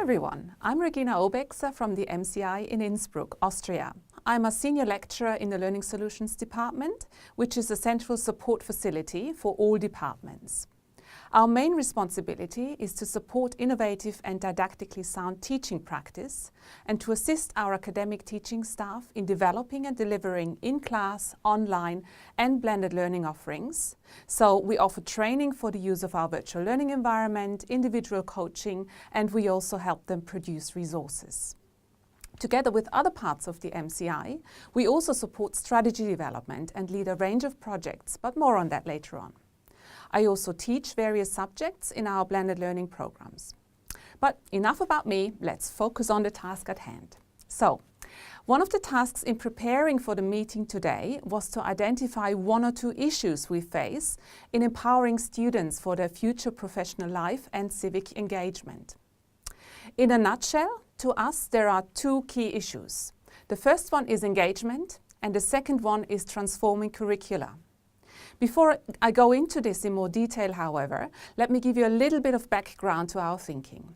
everyone, I'm Regina Obexer from the MCI in Innsbruck, Austria. I'm a senior lecturer in the Learning Solutions Department, which is a central support facility for all departments. Our main responsibility is to support innovative and didactically sound teaching practice and to assist our academic teaching staff in developing and delivering in-class, online and blended learning offerings. So we offer training for the use of our virtual learning environment, individual coaching, and we also help them produce resources. Together with other parts of the MCI, we also support strategy development and lead a range of projects, but more on that later on. I also teach various subjects in our blended learning programs. But enough about me, let's focus on the task at hand. So, one of the tasks in preparing for the meeting today was to identify one or two issues we face in empowering students for their future professional life and civic engagement. In a nutshell, to us there are two key issues. The first one is engagement and the second one is transforming curricula. Before I go into this in more detail, however, let me give you a little bit of background to our thinking.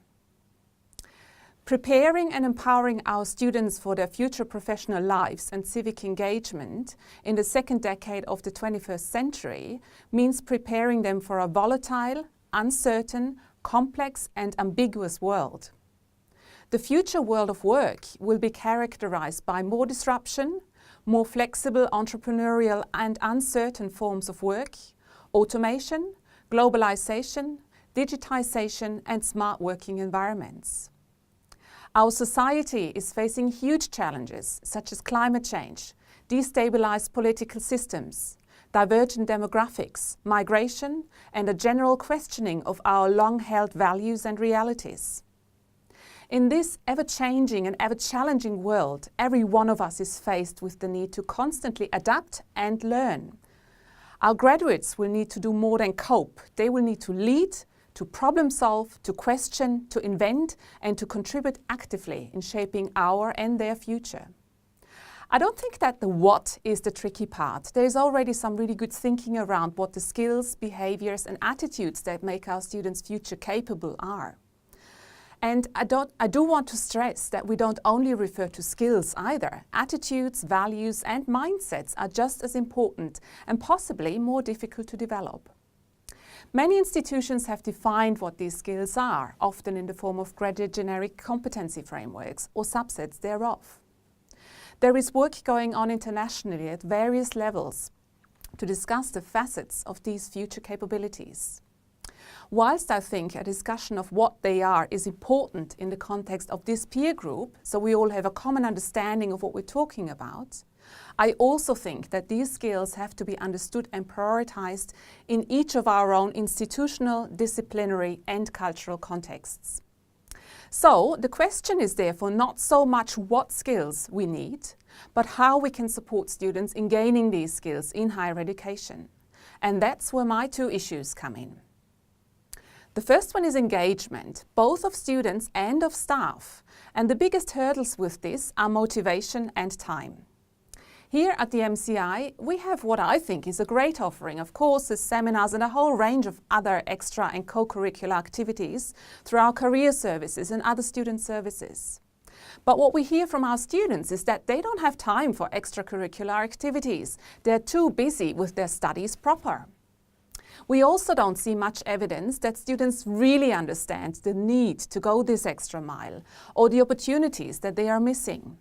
Preparing and empowering our students for their future professional lives and civic engagement in the second decade of the 21st century means preparing them for a volatile, uncertain, complex and ambiguous world. The future world of work will be characterized by more disruption, more flexible, entrepreneurial and uncertain forms of work, automation, globalization, digitization and smart working environments. Our society is facing huge challenges such as climate change, destabilized political systems, divergent demographics, migration and a general questioning of our long-held values and realities. In this ever-changing and ever-challenging world, every one of us is faced with the need to constantly adapt and learn. Our graduates will need to do more than cope. They will need to lead, to problem solve, to question, to invent, and to contribute actively in shaping our and their future. I don't think that the what is the tricky part. There is already some really good thinking around what the skills, behaviors, and attitudes that make our students' future capable are. And I do want to stress that we don't only refer to skills either. Attitudes, values and mindsets are just as important and possibly more difficult to develop. Many institutions have defined what these skills are, often in the form of graduate generic competency frameworks or subsets thereof. There is work going on internationally at various levels to discuss the facets of these future capabilities. Whilst I think a discussion of what they are is important in the context of this peer group, so we all have a common understanding of what we're talking about, I also think that these skills have to be understood and prioritized in each of our own institutional, disciplinary and cultural contexts. So the question is therefore not so much what skills we need, but how we can support students in gaining these skills in higher education. And that's where my two issues come in. The first one is engagement, both of students and of staff. And the biggest hurdles with this are motivation and time. Here at the MCI, we have what I think is a great offering of courses, seminars and a whole range of other extra and co-curricular activities through our career services and other student services. But what we hear from our students is that they don't have time for extracurricular activities. They're too busy with their studies proper. We also don't see much evidence that students really understand the need to go this extra mile or the opportunities that they are missing.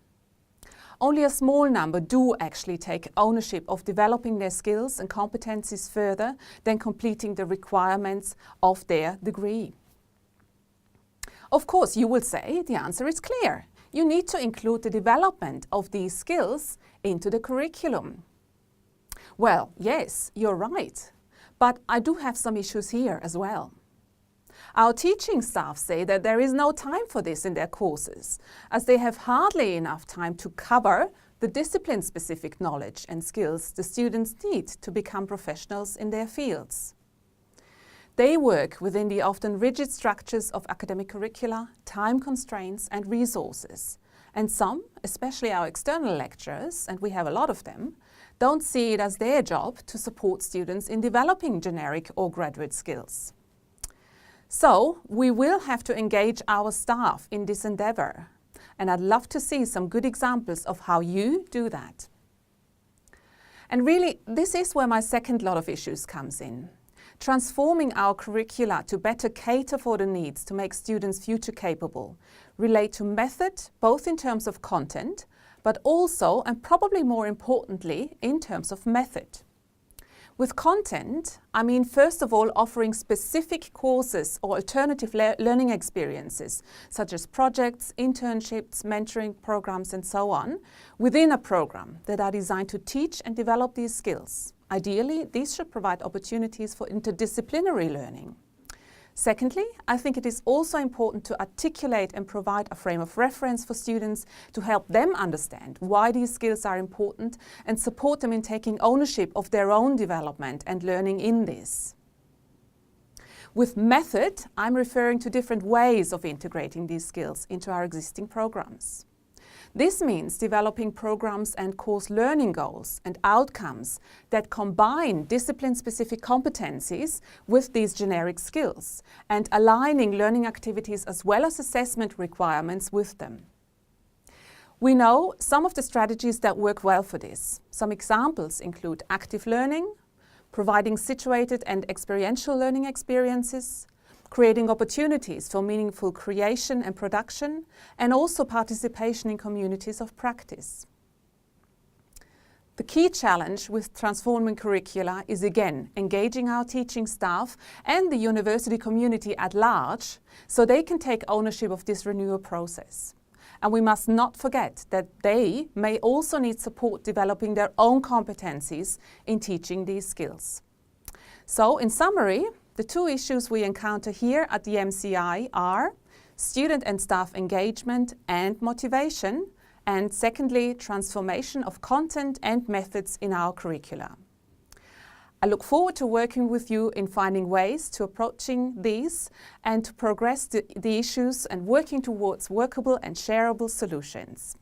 Only a small number do actually take ownership of developing their skills and competencies further than completing the requirements of their degree. Of course, you will say the answer is clear. You need to include the development of these skills into the curriculum. Well, yes, you're right. But I do have some issues here as well. Our teaching staff say that there is no time for this in their courses, as they have hardly enough time to cover the discipline-specific knowledge and skills the students need to become professionals in their fields. They work within the often rigid structures of academic curricula, time constraints and resources. And some, especially our external lecturers, and we have a lot of them, don't see it as their job to support students in developing generic or graduate skills. So we will have to engage our staff in this endeavour, and I'd love to see some good examples of how you do that. And really, this is where my second lot of issues comes in. Transforming our curricula to better cater for the needs to make students future capable relate to method, both in terms of content, but also, and probably more importantly, in terms of method. With content, I mean first of all offering specific courses or alternative learning experiences, such as projects, internships, mentoring programs and so on, within a program that are designed to teach and develop these skills. Ideally, these should provide opportunities for interdisciplinary learning. Secondly, I think it is also important to articulate and provide a frame of reference for students to help them understand why these skills are important and support them in taking ownership of their own development and learning in this. With method, I'm referring to different ways of integrating these skills into our existing programs. This means developing programs and course learning goals and outcomes that combine discipline-specific competencies with these generic skills and aligning learning activities as well as assessment requirements with them. We know some of the strategies that work well for this. Some examples include active learning, providing situated and experiential learning experiences, creating opportunities for meaningful creation and production, and also participation in communities of practice. The key challenge with transforming curricula is again engaging our teaching staff and the university community at large so they can take ownership of this renewal process. And we must not forget that they may also need support developing their own competencies in teaching these skills. So in summary, the two issues we encounter here at the MCI are student and staff engagement and motivation, and secondly, transformation of content and methods in our curricula. I look forward to working with you in finding ways to approaching these and to progress the issues and working towards workable and shareable solutions.